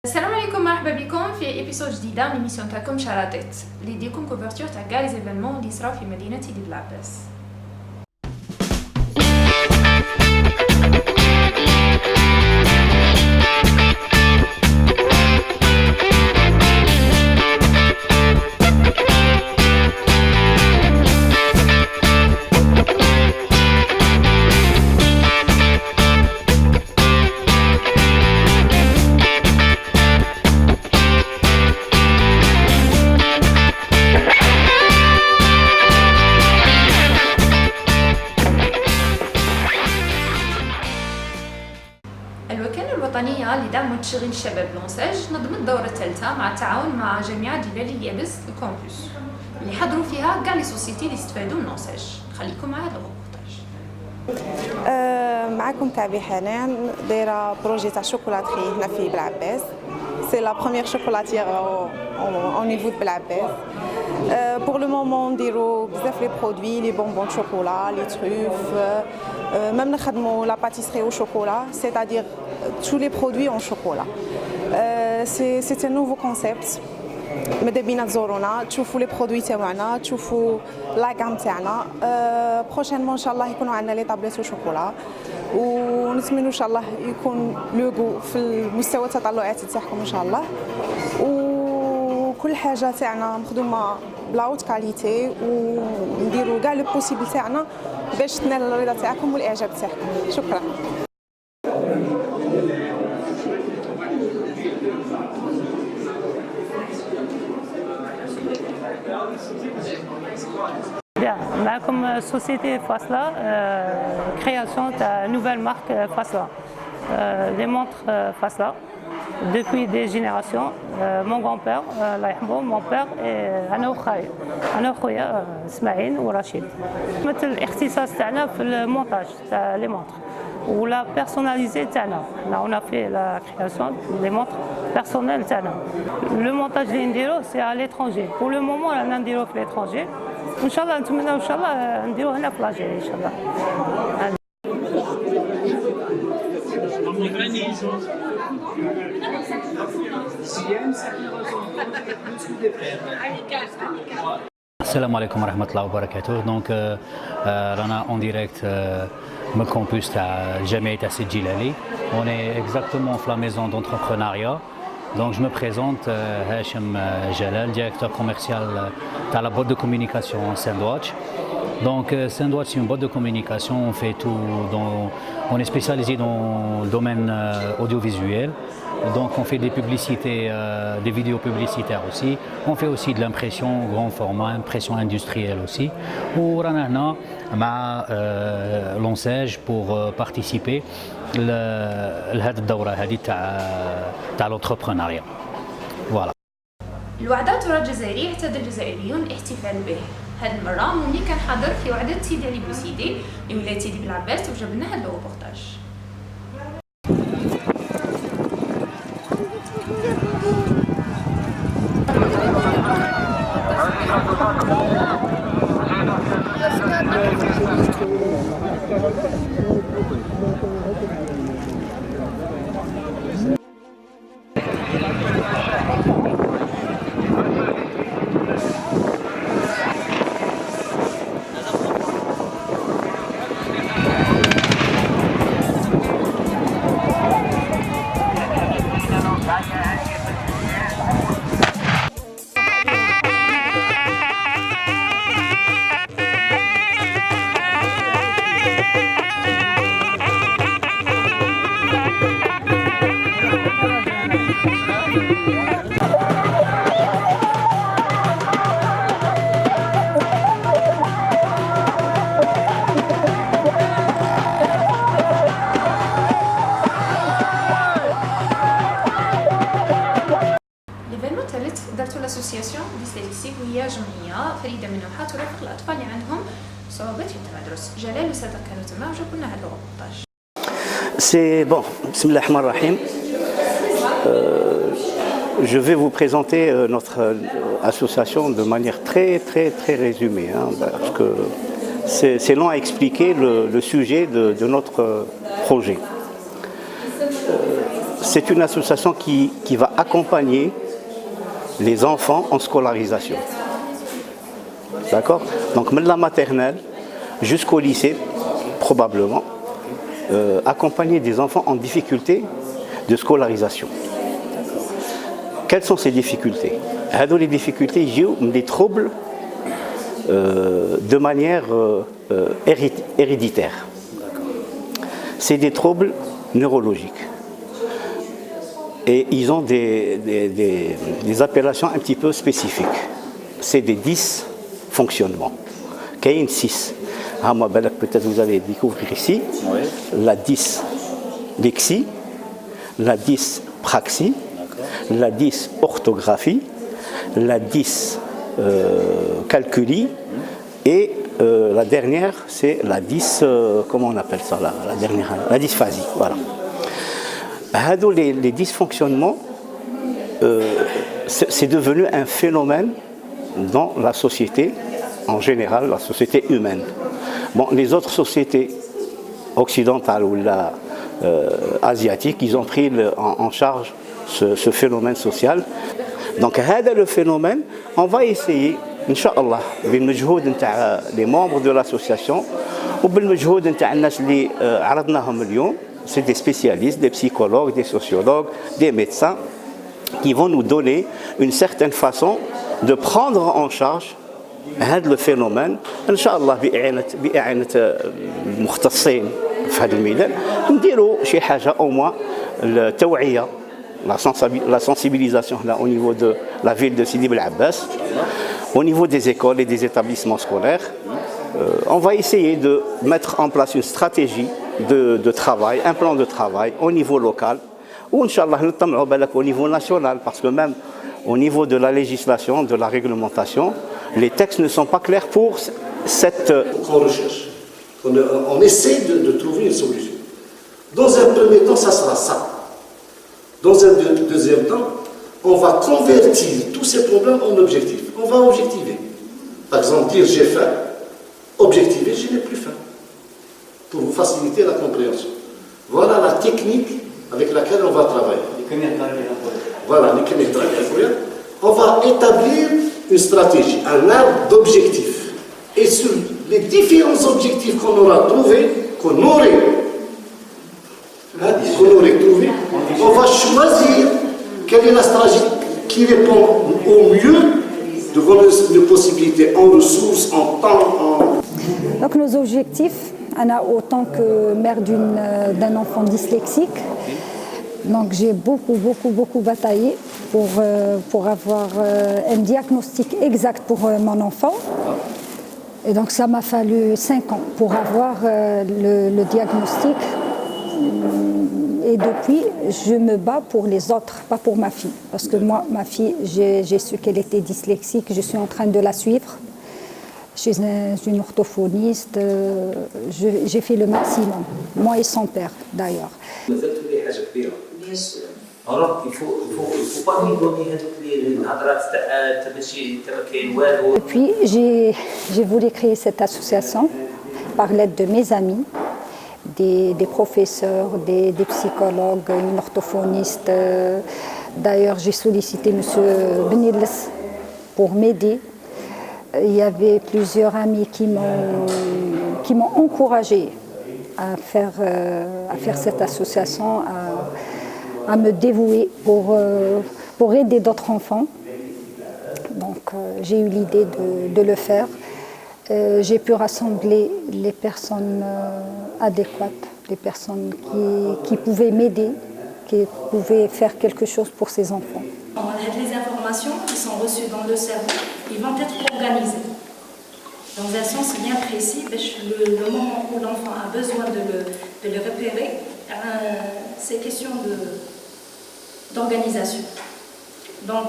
السلام عليكم، مرحبا بكم في ابيسود جديده من ايميسيون تاعكم شراتيت اللي يديكم كوفرتور تاع كاع لي زيفينمون اللي صراو في مدينه سيدي بلعباس. الوكالة الوطنية لدعم وتشغيل الشباب لونساج نظمت الدورة الثالثة مع التعاون مع جامعة جبال اليابس الكامبوس اللي حضروا فيها كاع لي سوسيتي اللي استفادوا من لونساج. خليكم مع هذا الروبورتاج. معكم تعبي حنان دايره بروجي تاع شوكولاتري هنا في بلعباس. سي لا بروميير شوكولاتيير au niveau de بلعباس. Pour le moment نديرو بزاف لي برودوي لي بونبون شوكولا لي تروف ميم نخدمو لا باتيسري او شوكولا c'est-à-dire tous les produits en chocolat. C'est un nouveau concept. ماذا بينا تزورونا تشوفوا لي برودوي تاعنا تشوفوا لا غام تاعنا. بروشينمون ان شاء الله يكونوا عندنا لي طابليت وشوكولا ونتمنوا ان شاء الله يكون لوغو في المستوى التطلعات تاعكم ان شاء الله. وكل حاجه تاعنا مخدومه بلا اوت كاليتي ونديروا كاع لو بوسيبل تاعنا باش تنال الرضا تاعكم والاعجاب تاعكم. شكرا. Bien, معكم société Fasla, création de nouvelle marque Fasla. Les montres Fasla, depuis des générations, mon grand-père, mon père et أنا وخويا إسماعيل ورشيد. مثل الاختصاص تاعنا في المونتاج تاع لي مونتر ولا بيرسوناليزي تاعنا. On a fait la création des montres personnelles تاعنا. Le montage اللي نديرو c'est à l'étranger. Pour le moment رانا نديروه في l'étranger. إن شاء الله نتمنى إن شاء الله نديروه هنا في لاجيري إن شاء الله. السلام عليكم ورحمة الله وبركاته. دونك رانا اون ديريكت من الكامبوس تاع الجامعة تاع سيد جلالي. اون اي اكزاكتومون في لا ميزون دونتربرونيا. Donc je me présente, Hachem Jalal, directeur commercial de la boîte de communication Sandwich. Donc Sandwich c'est une boîte de communication, on fait tout, on est spécialisé dans le domaine audiovisuel. Donc on fait des publicités, des vidéos publicitaires aussi. On fait aussi de l'impression grand format, impression industrielle aussi. On a l'enseigne pour participer لهذه الدورة هذه تاع الانتربرونيا. فوالا. الوعدة تراث جزائري اعتاد الجزائريون الاحتفال به. هذه المرة موني كان حاضر في وعدة سيدي علي بوسيدي لولاية سيدي بلعباس وجاب لنا هذا الروبورتاج. درتو لاسوسياسيون ديسليكسيك وهي جمعيه فريده من نوعها ترافق الاطفال اللي عندهم صعوبات في التمدرس. جلال وسادة كانوا تما وجابوا لنا هذا الروبورتاج. سي بون بسم الله الرحمن الرحيم. Je vais vous présenter notre association de manière très résumée, hein, parce que c'est long à expliquer le sujet de notre projet. c'est une association qui va accompagner les enfants en scolarisation. D'accord? Donc, de la maternelle jusqu'au lycée, probablement, accompagner des enfants en difficulté de scolarisation. Quelles sont ces difficultés? Les difficultés, des troubles de manière héréditaire. C'est des troubles neurologiques. Et ils ont des appellations un petit peu spécifiques. C'est des dysfonctionnements. Qu'il y a 6. Peut-être vous allez découvrir ici la dyslexie, la dyspraxie, la dysorthographie, la dyscalculie et la dernière, c'est la comment on appelle ça là, la dernière, la dysphasie. Voilà. Les dysfonctionnements, c'est devenu un phénomène dans la société, en général, la société humaine. Bon, les autres sociétés occidentales ou asiatiques, ils ont pris en charge ce phénomène social. Donc, le phénomène, on va essayer, Inch'Allah, بالمجهود نتاع les membres de l'association وبالمجهود نتاع الناس اللي عرضناهم اليوم. C'est des spécialistes, des psychologues, des sociologues, des médecins qui vont nous donner une certaine façon de prendre en charge le phénomène. Inch'Allah, بإعانة مختصين في هذا الميدان نديروا شي حاجة au moins التوعية, la sensibilisation là, au niveau de la ville de Sidi Bel Abbas, au niveau des écoles et des établissements scolaires. On va essayer de mettre en place une stratégie de travail, un plan de travail au niveau local, ou Inch'Allah au niveau national, parce que même au niveau de la législation, de la réglementation, les textes ne sont pas clairs pour cette... On recherche, on essaie de trouver une solution. Dans un premier temps, ça sera ça. Dans un deuxième temps, on va convertir tous ces problèmes en objectifs. On va objectiver. Par exemple, dire j'ai faim, objectiver, je n'ai plus faim. Pour vous faciliter la compréhension. Voilà la technique avec laquelle on va travailler. Voilà, on va établir une stratégie, un arbre d'objectifs. Et sur les différents objectifs qu'on aura trouvés, qu'on aurait trouvés, on va choisir quelle est la stratégie qui répond au mieux devant les possibilités en ressources, en temps, Donc nos objectifs, Anna, autant que mère d'un enfant dyslexique, donc j'ai beaucoup bataillé pour avoir un diagnostic exact pour mon enfant. Et donc ça m'a fallu 5 ans pour avoir le diagnostic. Et depuis, je me bats pour les autres, pas pour ma fille. Parce que moi, ma fille, j'ai su qu'elle était dyslexique, je suis en train de la suivre. Je suis une orthophoniste, j'ai fait le maximum, moi et son père d'ailleurs. Bien sûr. Alors, il faut pas lui donner les Et puis, j'ai voulu créer cette association par l'aide de mes amis, des professeurs, des psychologues, une orthophoniste. D'ailleurs, j'ai sollicité M. Benils pour m'aider. Il y avait plusieurs amis qui m'ont encouragée à faire cette association, à me dévouer pour aider d'autres enfants. Donc j'ai eu l'idée de le faire. J'ai pu rassembler les personnes adéquates, les personnes qui pouvaient m'aider, qui pouvaient faire quelque chose pour ces enfants. Les informations qui sont reçues dans le cerveau, ils vont être organisées dans un sens bien précis. Le moment où l'enfant a besoin de le repérer, c'est question d'organisation. Donc,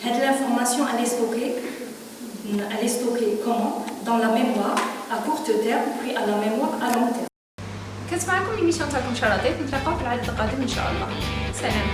l'information, elle est stockée comment? Dans la mémoire à court terme, puis à la mémoire à long terme. كانت معكم ليميسيون تاعكم شراطيط، نتلاقاو في العدد القادم ان شاء الله. سلام.